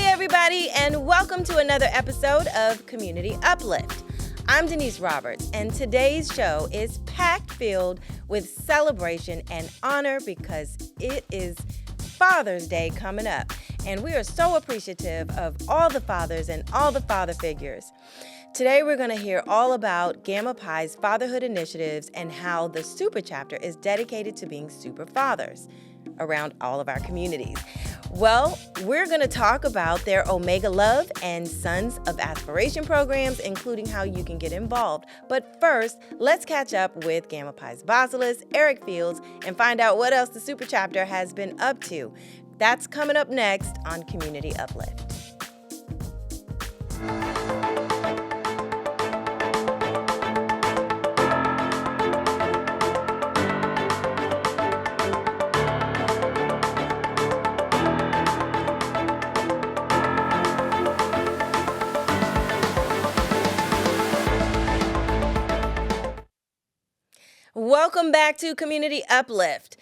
Hey everybody, and welcome to another episode of Community Uplift. I'm Denise Roberts, and today's show is packed filled with celebration and honor because it is Father's Day coming up, and we are so appreciative of all the fathers and all the father figures. Today we're going to hear all about Gamma Pi's Fatherhood Initiatives and how the Super Chapter is dedicated to being super fathers around all of our communities. Well, we're going to talk about their Omega Love and Sons of Aspiration programs, including how you can get involved. But first, let's catch up with Gamma Pi's Bossilus, Eric Fields, and find out what else the Super Chapter has been up to. That's coming up next on Community Uplift. Welcome back to Community Uplift.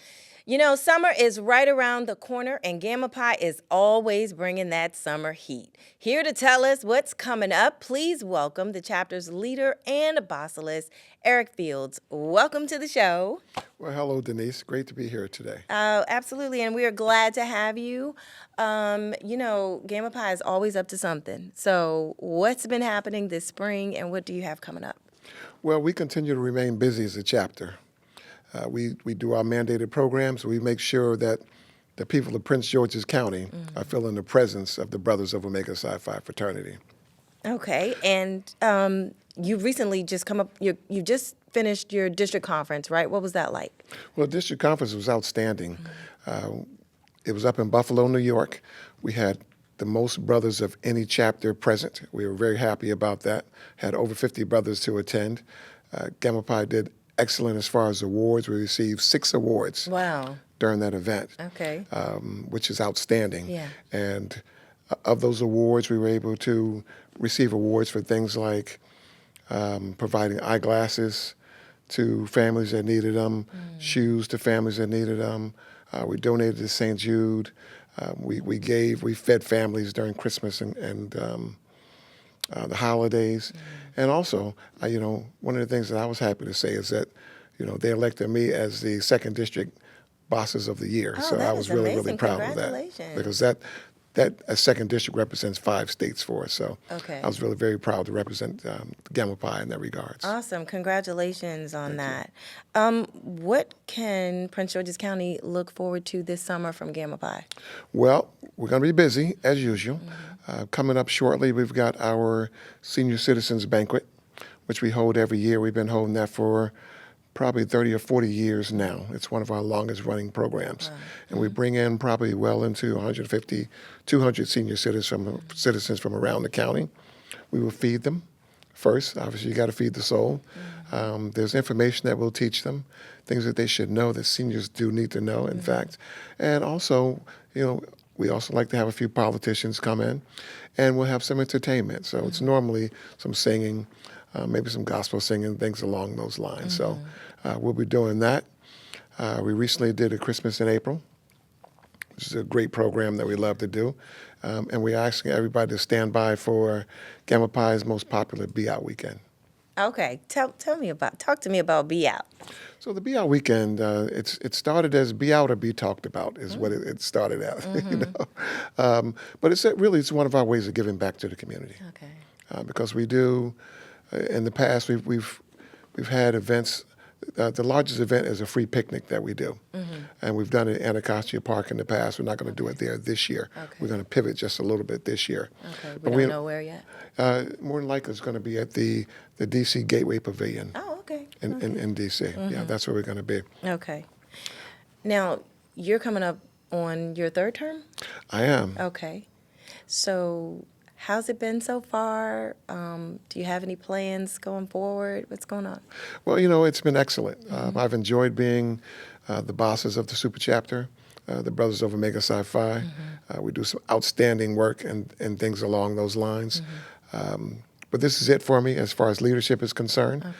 You know, summer is right around the corner, and Gamma Pi is always bringing that summer heat. Here to tell us what's coming up, please welcome the chapter's leader and Bossilus, Eric Fields. Welcome to the show. Well, hello, Denise. Great to be here today. Absolutely, and we are glad to have you. You know, Gamma Pi is always up to something. So what's been happening this spring, and what do you have coming up? Well, we continue to remain busy as a chapter. We do our mandated programs. We make sure that the people of Prince George's County are feeling the presence of the Brothers of Omega Psi Phi Fraternity. Okay, and you recently just you just finished your district conference, right? What was that like? Well, district conference was outstanding. It was up in Buffalo, New York. We had the most brothers of any chapter present. We were very happy about that. Had over 50 brothers to attend. Gamma Pi did excellent as far as awards. We received 6 awards. Wow. During that event. Okay. Which is outstanding. Yeah. And of those awards, we were able to receive awards for things like providing eyeglasses to families that needed them, shoes to families that needed them. We donated to St. Jude. We fed families during Christmas and the holidays. And also, one of the things that I was happy to say is that, they elected me as the 2nd District Bosses of the Year. Oh, So that I is was really, really amazing. proud of that. Congratulations. Because that 2nd District represents 5 states for us. So Okay. I was really very proud to represent Gamma Pi in that regards. Awesome. Congratulations on that. What can Prince George's County look forward to this summer from Gamma Pi? Well, we're going to be busy, as usual. Coming up shortly, we've got our Senior Citizens Banquet, which we hold every year. We've been holding that for probably 30 or 40 years now. It's one of our longest running programs. Wow. And we bring in probably well into 150, 200 senior citizens from around the county. We will feed them first. Obviously, you got to feed the soul. There's information that we'll teach them, things that they should know that seniors do need to know, in fact. And also, we also like to have a few politicians come in, and we'll have some entertainment. So it's normally some singing, maybe some gospel singing, things along those lines. So we'll be doing that. We recently did a Christmas in April, which is a great program that we love to do. And we're asking everybody to stand by for Gamma Pi's most popular Be Out weekend. Okay, talk to me about Be Out. So the Be Out weekend, it started as Be Out or Be Talked About is what it started as, But it's one of our ways of giving back to the community. Okay. Because we do, in the past, we've had events. The largest event is a free picnic that we do. And we've done it at Anacostia Park in the past. We're not going to do it there this year. Okay. We're going to pivot just a little bit this year. Okay, but we don't know where yet? More than likely it's going to be at the D.C. Gateway Pavilion. Oh, okay. In D.C. Yeah, that's where we're going to be. Okay. Now, you're coming up on your 3rd term? I am. Okay. So how's it been so far? Do you have any plans going forward? What's going on? Well, it's been excellent. I've enjoyed being the bosses of the Super Chapter, the Brothers of Omega Psi Phi. We do some outstanding work and things along those lines. But this is it for me as far as leadership is concerned. Okay.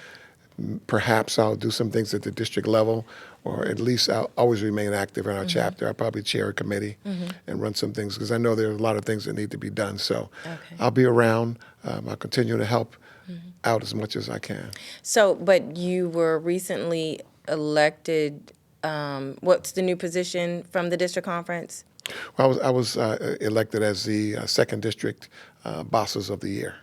Perhaps I'll do some things at the district level, or at least I'll always remain active in our chapter. I'll probably chair a committee and run some things because I know there are a lot of things that need to be done. So I'll be around. I'll continue to help out as much as I can. So, but you were recently elected. What's the new position from the district conference? Well, I was elected as the second district bosses of the year.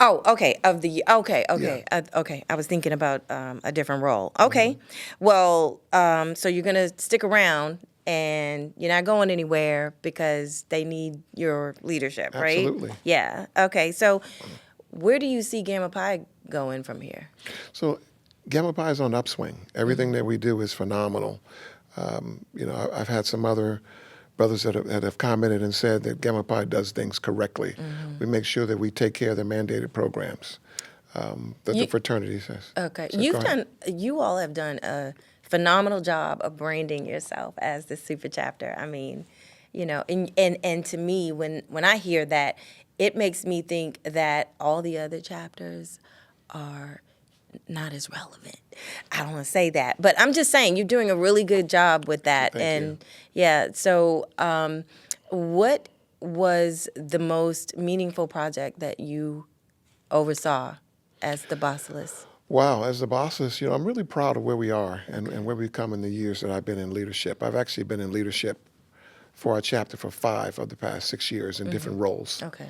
Oh, okay. Okay. Okay. I was thinking about a different role. Okay. Well, so you're gonna stick around, and you're not going anywhere because they need your leadership, right? Absolutely. Yeah. Okay. So, where do you see Gamma Pi going from here? So Gamma Pi is on upswing. Everything that we do is phenomenal. I've had some other brothers that have commented and said that Gamma Pi does things correctly. We make sure that we take care of the mandated programs that the fraternity says. Okay. So go ahead. You all have done a phenomenal job of branding yourself as the super chapter. I mean, and to me, when I hear that, it makes me think that all the other chapters are not as relevant. I don't want to say that, but I'm just saying you're doing a really good job with that. Thank you. Yeah, so what was the most meaningful project that you oversaw as the bossless? Wow, as the bosses, I'm really proud of where we are and where we've come in the years that I've been in leadership. I've actually been in leadership for our chapter for 5 of the past 6 years in different roles. Okay.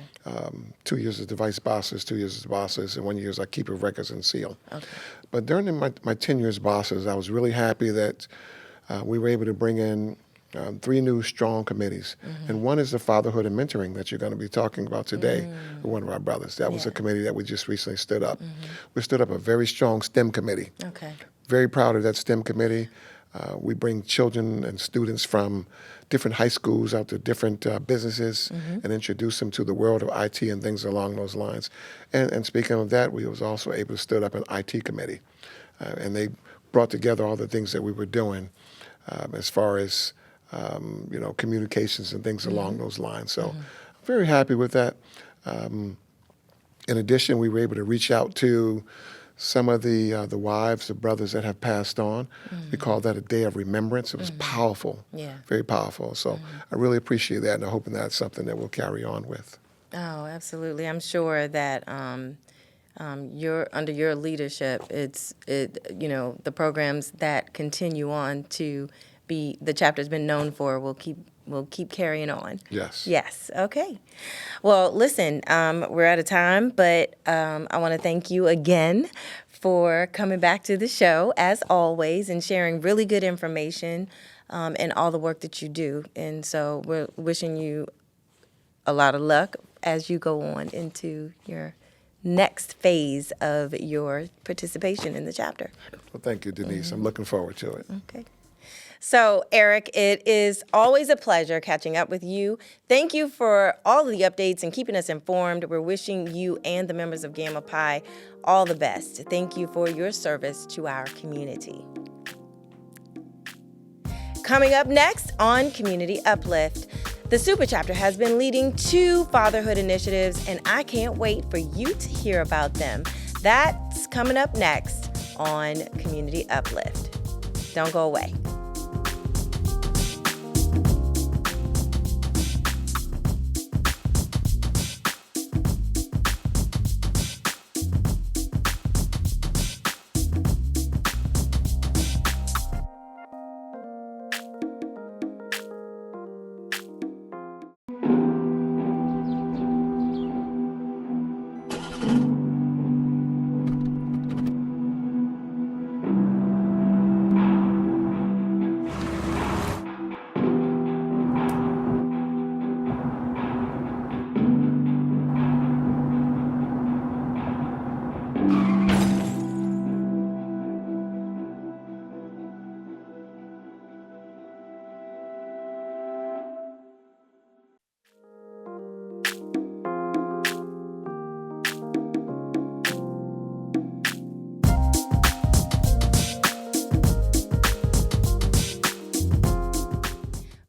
2 years as the vice bosses, 2 years as bosses, and 1 year as I keeper of records and seal. Okay. But during my tenure as bosses, I was really happy that we were able to bring in 3 new strong committees. And one is the Fatherhood and Mentoring that you're going to be talking about today with one of our brothers. That was a committee that we just recently stood up. We stood up a very strong STEM committee. Okay. Very proud of that STEM committee. We bring children and students from different high schools out to different businesses and introduce them to the world of IT and things along those lines. And speaking of that, we was also able to stood up an IT committee. And they brought together all the things that we were doing as far as, communications and things along those lines. So I'm very happy with that. In addition, we were able to reach out to some of the wives of brothers that have passed on. We call that a day of remembrance. It was powerful, very powerful. So I really appreciate that, and I'm hoping that's something that we'll carry on with. Oh, absolutely. I'm sure that under your leadership, the programs that continue on to be the chapter's been known for will keep carrying on. Yes. Yes. Okay. Well, listen, we're out of time, but I want to thank you again for coming back to the show, as always, and sharing really good information and all the work that you do. And so we're wishing you a lot of luck as you go on into your next phase of your participation in the chapter. Well, thank you, Denise. I'm looking forward to it. Okay. So, Eric, it is always a pleasure catching up with you. Thank you for all of the updates and keeping us informed. We're wishing you and the members of Gamma Pi all the best. Thank you for your service to our community. Coming up next on Community Uplift, the Super Chapter has been leading 2 fatherhood initiatives, and I can't wait for you to hear about them. That's coming up next on Community Uplift. Don't go away.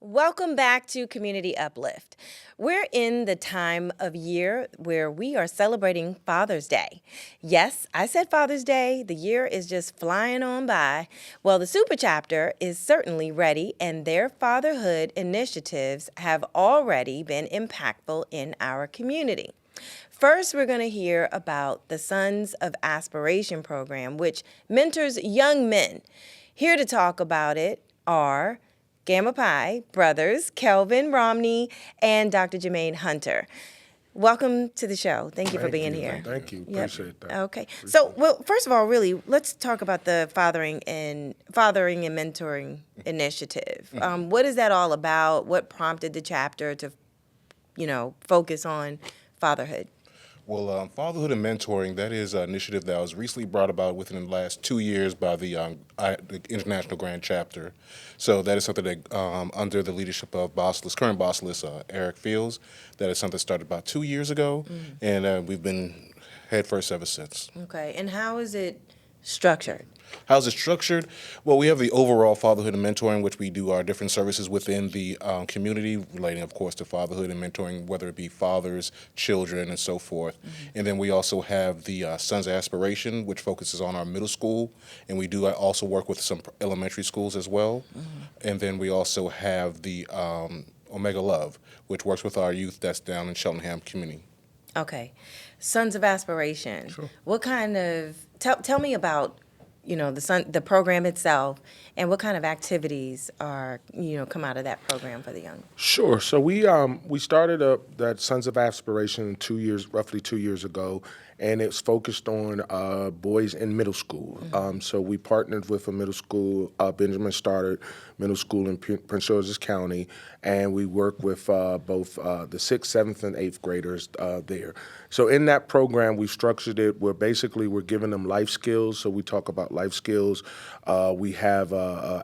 Welcome back to Community Uplift. We're in the time of year where we are celebrating Father's Day. Yes, I said Father's Day. The year is just flying on by. Well, the Super Chapter is certainly ready, and their fatherhood initiatives have already been impactful in our community. First, we're going to hear about the Sons of Aspiration program, which mentors young men. Here to talk about it are Gamma Pi brothers, Kelvin Romney and Dr. Jermaine Hunter. Welcome to the show. Thank you for being here. Thank you. Yep. Appreciate that. Okay. So, well, first of all, really, let's talk about the Fathering and Mentoring Initiative. What is that all about? What prompted the chapter to, focus on fatherhood? Well, Fatherhood and Mentoring, that is an initiative that was recently brought about within the last 2 years by the International Grand Chapter. So that is something that, under the leadership of current boss list, Eric Fields, that is something that started about 2 years ago, and we've been head first ever since. Okay. And how is it structured? How's it structured? Well, we have the overall Fatherhood and Mentoring, which we do our different services within the community, relating, of course, to fatherhood and mentoring, whether it be fathers, children, and so forth. And then we also have the Sons of Aspiration, which focuses on our middle school, and we do also work with some elementary schools as well. And then we also have the Omega Love, which works with our youth that's down in Cheltenham community. Okay. Sons of Aspiration. Sure. What kind of tell me about the program itself, and what kind of activities are come out of that program for the young? Sure. So we started up that Sons of Aspiration roughly 2 years ago, and it's focused on boys in middle school. So we partnered with a middle school, Benjamin Stoddard Middle School in Prince George's County, and we work with both the 6th, 7th, and 8th graders there. So in that program, we structured it where basically we're giving them life skills. So we talk about life skills. We have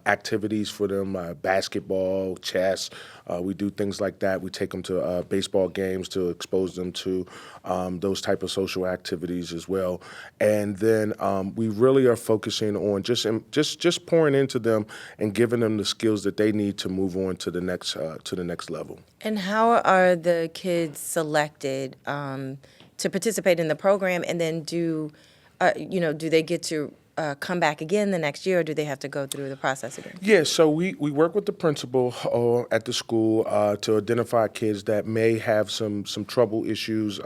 activities for them, basketball, chess. We do things like that. We take them to baseball games to expose them to those type of social activities as well. And then we really are focusing on just pouring into them and giving them the skills that they need to move on to the next level. And how are the kids selected to participate in the program, and then do they get to come back again the next year, or do they have to go through the process again? Yeah, so we work with the principal at the school to identify kids that may have some trouble issues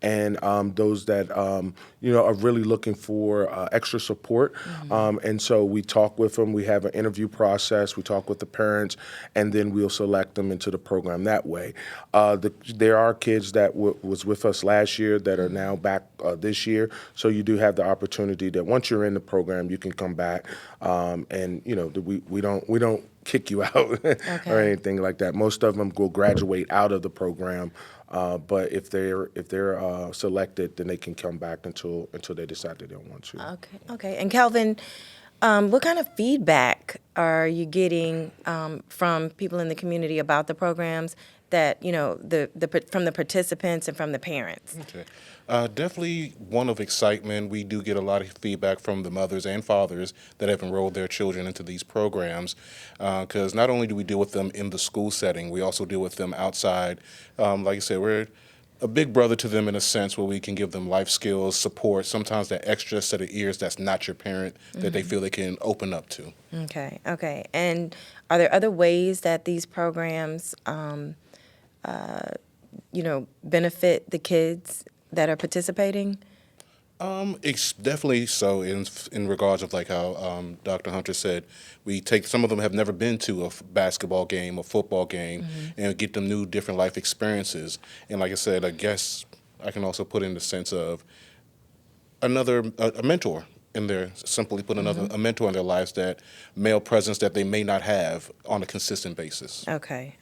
and those that are really looking for extra support. And so we talk with them. We have an interview process. We talk with the parents, and then we'll select them into the program that way. There are kids that was with us last year that are now back this year. So you do have the opportunity that once you're in the program, you can come back, and we don't kick you out or anything like that. Most of them will graduate out of the program, but if they're selected, then they can come back until they decide they don't want to. Okay. And Kelvin, what kind of feedback are you getting from people in the community about the programs that from the participants and from the parents? Okay. Definitely one of excitement. We do get a lot of feedback from the mothers and fathers that have enrolled their children into these programs, because not only do we deal with them in the school setting, we also deal with them outside. Like I said, we're a big brother to them in a sense where we can give them life skills, support, sometimes that extra set of ears that's not your parent that they feel they can open up to. Okay. And are there other ways that these programs benefit the kids that are participating? It's definitely so in regards of like how Dr. Hunter said, we take some of them have never been to a basketball game, a football game, and get them new different life experiences. And like I said, I guess I can also put in the sense of a mentor in there, simply put a mentor in their lives, that male presence that they may not have on a consistent basis. Okay.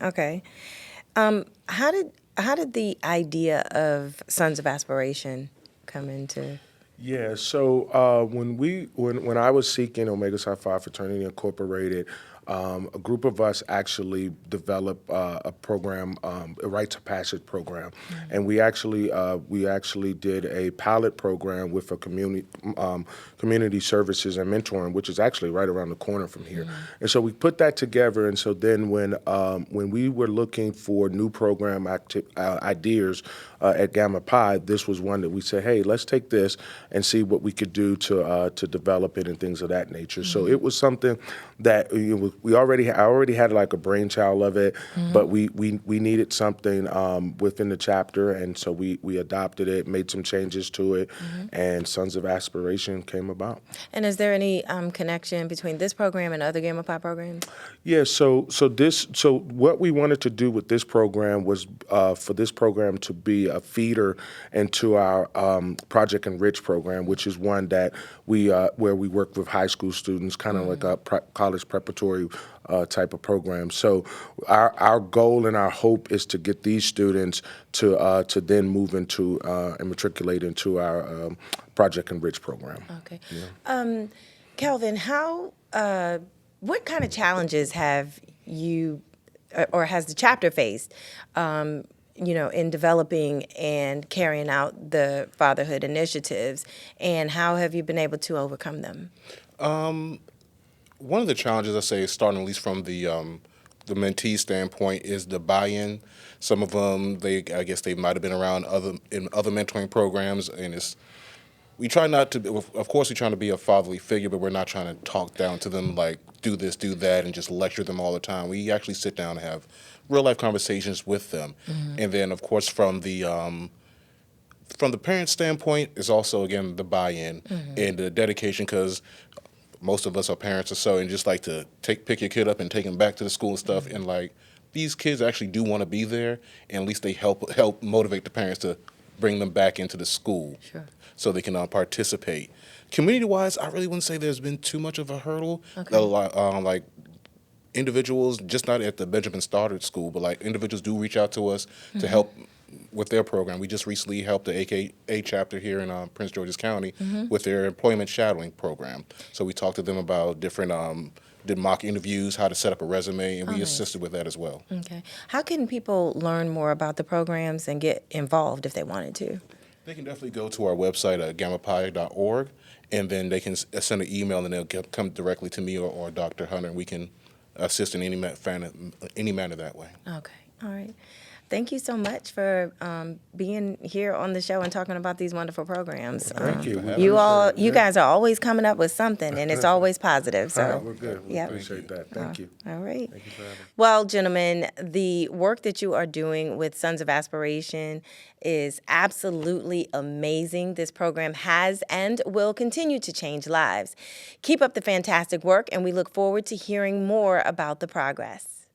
How did the idea of Sons of Aspiration come into? Yeah, so when I was seeking Omega Psi Phi Fraternity Incorporated, a group of us actually developed a program, a Rites of Passage program, and we actually did a pilot program with a community services and mentoring, which is actually right around the corner from here. And so we put that together. And so then when we were looking for new program ideas at Gamma Pi, this was one that we said, hey, let's take this and see what we could do to develop it and things of that nature. So it was something that I already had like a brainchild of it, but we needed something within the chapter, and so we adopted it, made some changes to it, and Sons of Aspiration came about. And is there any connection between this program and other Gamma Pi programs? Yeah, so what we wanted to do with this program was for this program to be a feeder into our Project Enrich program, which is one that where we work with high school students, kind of like a college preparatory type of program. So our goal and our hope is to get these students to then move into and matriculate into our Project Enrich program. Okay. Yeah. Kelvin, what kind of challenges have you or has the chapter faced, in developing and carrying out the Fatherhood initiatives, and how have you been able to overcome them? One of the challenges, I say, starting at least from the mentee standpoint, is the buy-in. Some of them, I guess they might have been around in other mentoring programs, and we try not to. Of course, we're trying to be a fatherly figure, but we're not trying to talk down to them like do this, do that, and just lecture them all the time. We actually sit down and have real life conversations with them, and then of course from the parent standpoint is also again the buy-in and the dedication, because most of us are parents or so, and just like to pick your kid up and take him back to the school and stuff, and like these kids actually do want to be there, and at least they help motivate the parents to bring them back into the school. Sure. So they can participate. Community-wise, I really wouldn't say there's been too much of a hurdle. Okay. Like individuals, just not at the Benjamin Stoddard School, but like individuals do reach out to us to help with their program. We just recently helped the AKA chapter here in Prince George's County with their employment shadowing program. So we talked to them about different, did mock interviews, how to set up a resume, and we assisted with that as well. Okay. How can people learn more about the programs and get involved if they wanted to? They can definitely go to our website at gammapi.org, and then they can send an email, and they'll come directly to me or Dr. Hunter, and we can assist in any manner that way. Okay. All right. Thank you so much for being here on the show and talking about these wonderful programs. Thank you. You guys are always coming up with something, and it's always positive. So we're good. We appreciate that. Thank you. All right. Thank you for having me. Well, gentlemen, the work that you are doing with Sons of Aspiration is absolutely amazing. This program has and will continue to change lives. Keep up the fantastic work, and we look forward to hearing more about the progress.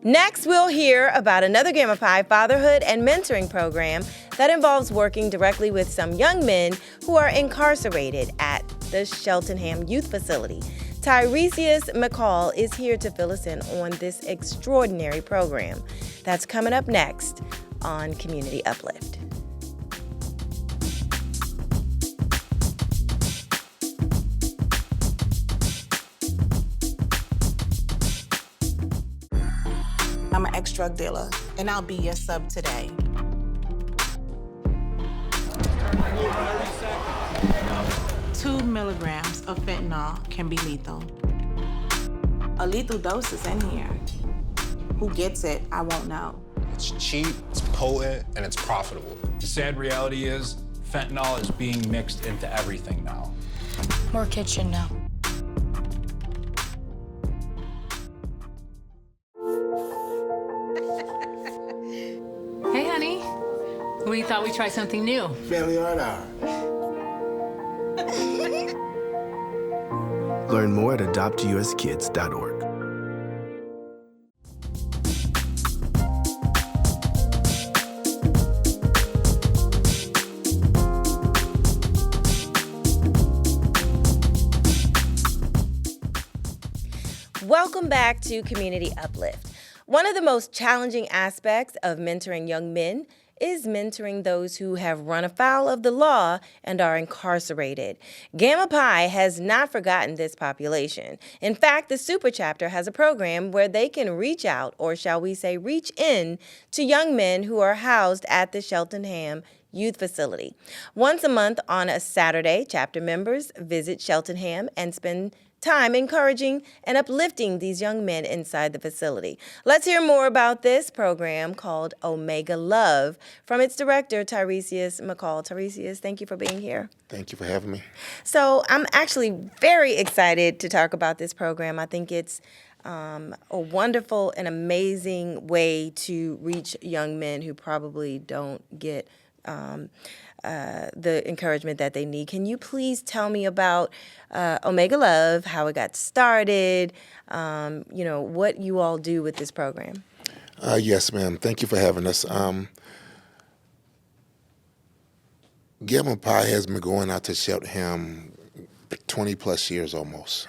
Next, we'll hear about another Gamma Pi fatherhood and mentoring program that involves working directly with some young men who are incarcerated at the Cheltenham Youth Facility. Tiresias McCall is here to fill us in on this extraordinary program. That's coming up next on Community Uplift. I'm an ex-drug dealer, and I'll be your sub today. Two milligrams of fentanyl can be lethal. A lethal dose is in here. Who gets it, I won't know. It's cheap, it's potent, and it's profitable. The sad reality is, fentanyl is being mixed into everything now. More kitchen now. Hey, honey. We thought we'd try something new. Family art hour. Learn more at adoptuskids.org. Welcome back to Community Uplift. One of the most challenging aspects of mentoring young men is mentoring those who have run afoul of the law and are incarcerated. Gamma Pi has not forgotten this population. In fact, the Super Chapter has a program where they can reach out, or shall we say reach in, to young men who are housed at the Cheltenham Youth Facility. Once a month on a Saturday, chapter members visit Cheltenham and spend time encouraging and uplifting these young men inside the facility. Let's hear more about this program called Omega Love from its director, Tiresias McCall. Tiresias, thank you for being here. Thank you for having me. So I'm actually very excited to talk about this program. I think it's a wonderful and amazing way to reach young men who probably don't get the encouragement that they need. Can you please tell me about Omega Love, how it got started, what you all do with this program? Yes, ma'am. Thank you for having us. Gamma Pi has been going out to Cheltenham 20 plus years almost.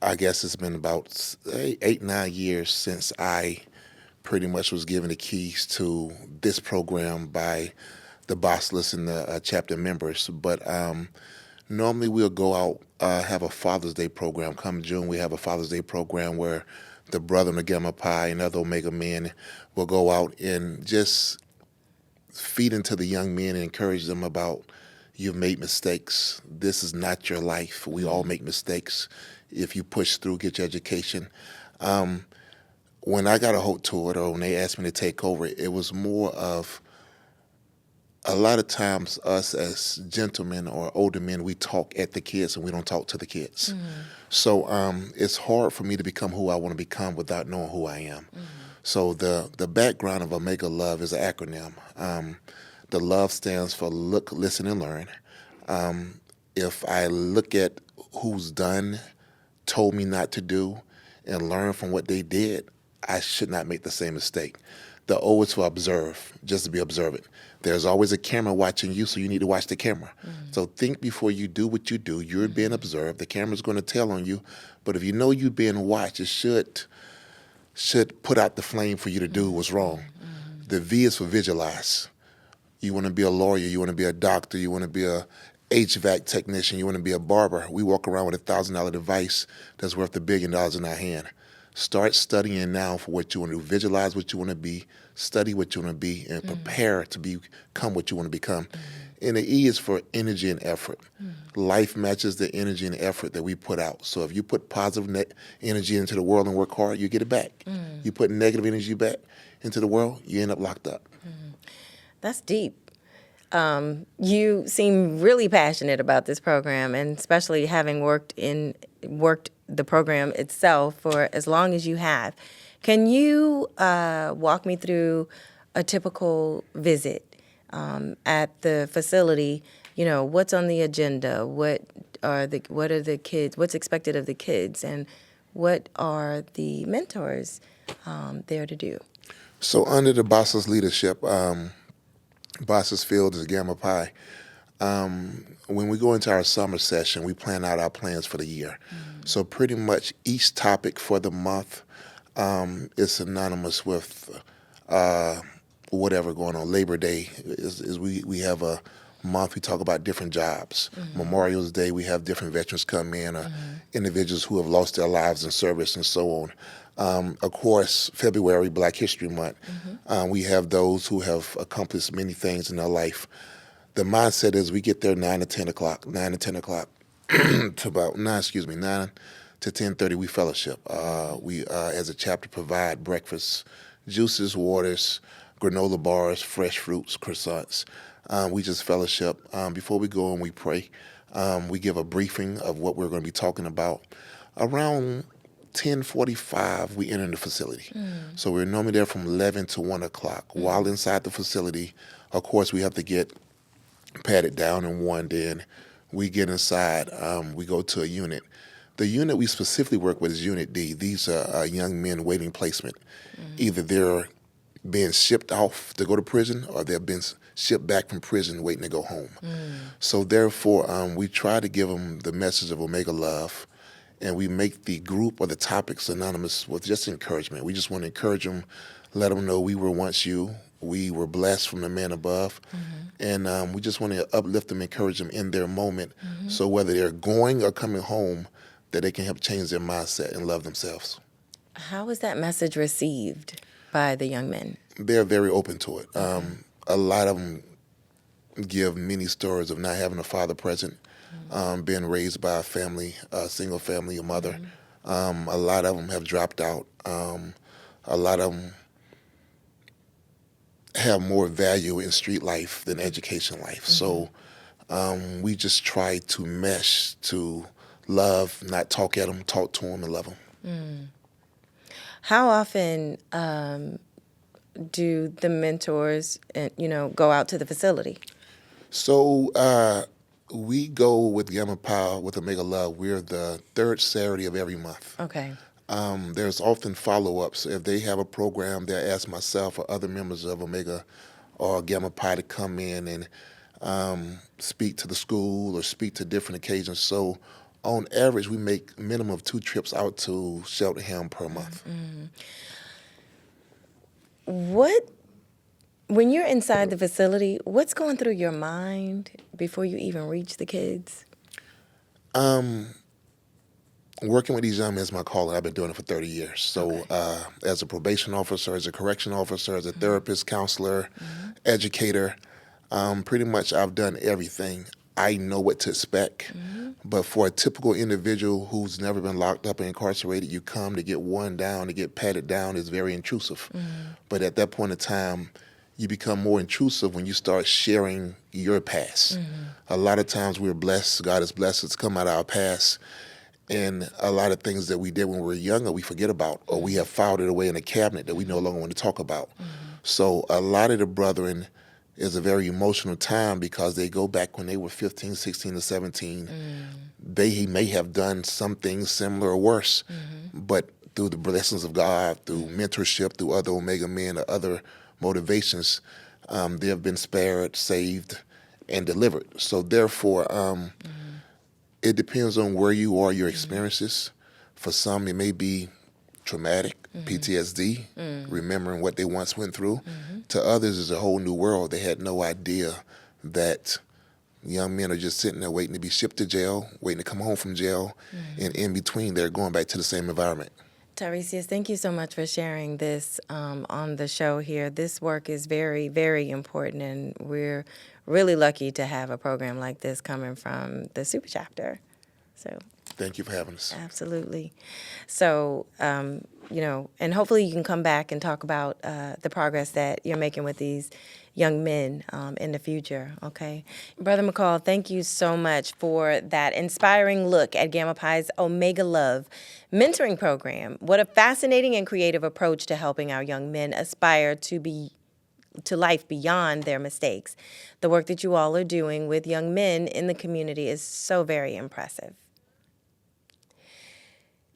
I guess it's been about 8-9 years since I pretty much was given the keys to this program by the bossless and the chapter members. But normally we'll go out, have a Father's Day program. Come June, we have a Father's Day program where the brethren of Gamma Pi and other Omega men will go out and just feed into the young men and encourage them about, you've made mistakes. This is not your life. We all make mistakes. If you push through, get your education. When I got a hold to it, or when they asked me to take over, it was more of, a lot of times us as gentlemen or older men, we talk at the kids and we don't talk to the kids. Mm-hmm. So it's hard for me to become who I want to become without knowing who I am. Mm-hmm. So the background of Omega Love is an acronym. The love stands for look, listen, and learn. If I look at who's done, told me not to do, and learn from what they did, I should not make the same mistake. The O is for observe, just to be observant. There's always a camera watching you, so you need to watch the camera. Mm-hmm. So think before you do what you do. You're being observed. The camera's going to tell on you. But if you know you're being watched, it should put out the flame for you to do what's wrong. Mm-hmm. The V is for visualize. You want to be a lawyer. You want to be a doctor. You want to be a HVAC technician. You want to be a barber. We walk around with a $1,000 device that's worth $1 billion in our hand. Start studying now for what you want to do. Visualize what you want to be, study what you want to be, and prepare to become what you want to become. And the E is for energy and effort. Life matches the energy and effort that we put out. So if you put positive energy into the world and work hard, you get it back. You put negative energy back into the world, you end up locked up. That's deep. You seem really passionate about this program, and especially having worked the program itself for as long as you have. Can you walk me through a typical visit at the facility? You know, what's on the agenda? What are the kids? What's expected of the kids, and what are the mentors there to do? So under the boss's leadership, boss's field is Gamma Pi. When we go into our summer session, we plan out our plans for the year. So pretty much each topic for the month is synonymous with whatever going on. Labor Day is we have a month we talk about different jobs. Memorial Day, we have different veterans come in, or individuals who have lost their lives in service and so on. Of course, February, Black History Month, we have those who have accomplished many things in their life. The mindset is we get there 9 to 10 o'clock to about 9 to 10:30 we fellowship. We as a chapter provide breakfast, juices, waters, granola bars, fresh fruits, croissants. We just fellowship. Before we go and we pray, we give a briefing of what we're going to be talking about. Around 10:45 we enter the facility. So we're normally there from 11 to 1 o'clock. While inside the facility, of course, we have to get patted down and warned in. We get inside, we go to a unit. The unit we specifically work with is Unit D. These are young men waiting placement. Either they're being shipped off to go to prison, or they've been shipped back from prison waiting to go home. So therefore, we try to give them the message of Omega Love, and we make the group or the topic synonymous with just encouragement. We just want to encourage them let them know we were once you. We were blessed from the man above. And we just want to uplift them, encourage them in their moment. So whether they're going or coming home, that they can help change their mindset and love themselves. How was that message received by the young men? They're very open to it. A lot of them give many stories of not having a father present, being raised by a family, a single family, a mother. A lot of them have dropped out. A lot of them have more value in street life than education life. So we just try to mesh, to love, not talk at them, talk to them and love them. How often do the mentors, go out to the facility? So we go with Gamma Pi with Omega Love. We're the third Saturday of every month. Okay. There's often follow-ups. If they have a program, they'll ask myself or other members of Omega or Gamma Pi to come in and speak to the school or speak to different occasions. So on average, we make minimum of 2 trips out to Cheltenham per month. When you're inside the facility, what's going through your mind before you even reach the kids? Working with these young men is my calling. I've been doing it for 30 years. So as a probation officer, as a correction officer, as a therapist, counselor, educator, pretty much I've done everything. I know what to expect. But for a typical individual who's never been locked up and incarcerated, you come to get worn down, to get patted down is very intrusive. But at that point in time, you become more intrusive when you start sharing your past. A lot of times we're blessed, God has blessed us to come out of our past, and a lot of things that we did when we were younger we forget about, or we have filed it away in a cabinet that we no longer want to talk about. So a lot of the brethren is a very emotional time because they go back when they were 15, 16, or 17. They may have done some things similar or worse, but through the blessings of God, through mentorship, through other Omega men or other motivations, they have been spared, saved, and delivered. So therefore, it depends on where you are, your experiences. For some, it may be traumatic, PTSD, remembering what they once went through. To others, it's a whole new world. They had no idea that young men are just sitting there waiting to be shipped to jail, waiting to come home from jail, and in between, they're going back to the same environment. Tiresias, thank you so much for sharing this on the show here. This work is very, very important, and we're really lucky to have a program like this coming from the Super Chapter. So thank you for having us. Absolutely. So, and hopefully you can come back and talk about the progress that you're making with these young men in the future, okay? Brother McCall, thank you so much for that inspiring look at Gamma Pi's Omega Love mentoring program. What a fascinating and creative approach to helping our young men aspire to life beyond their mistakes. The work that you all are doing with young men in the community is so very impressive.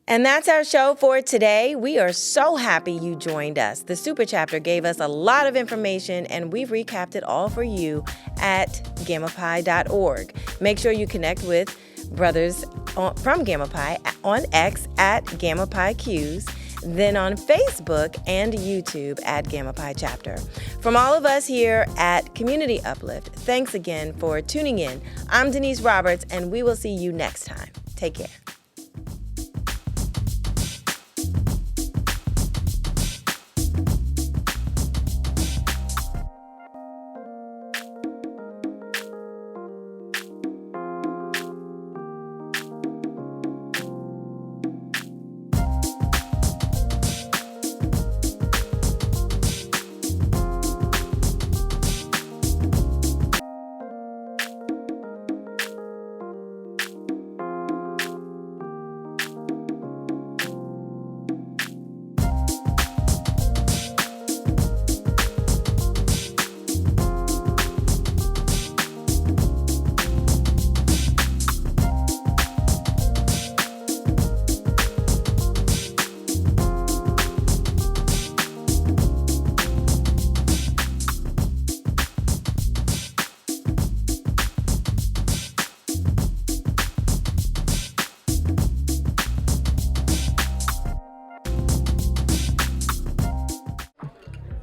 And that's our show for today. We are so happy you joined us. The Super Chapter gave us a lot of information, and we've recapped it all for you at GammaPi.org. Make sure you connect with brothers from Gamma Pi on X at Gamma Pi Qs, then on Facebook and YouTube at Gamma Pi Chapter. From all of us here at Community Uplift, thanks again for tuning in. I'm Denise Roberts, and we will see you next time. Take care.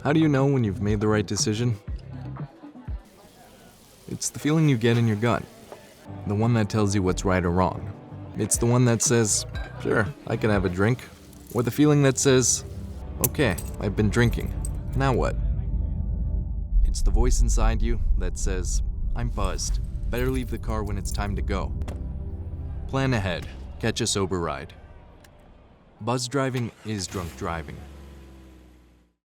How do you know when you've made the right decision? It's the feeling you get in your gut. The one that tells you what's right or wrong. It's the one that says, sure, I can have a drink. Or the feeling that says, okay, I've been drinking. Now what? It's the voice inside you that says, I'm buzzed. Better leave the car when it's time to go. Plan ahead. Catch a sober ride. Buzz driving is drunk driving.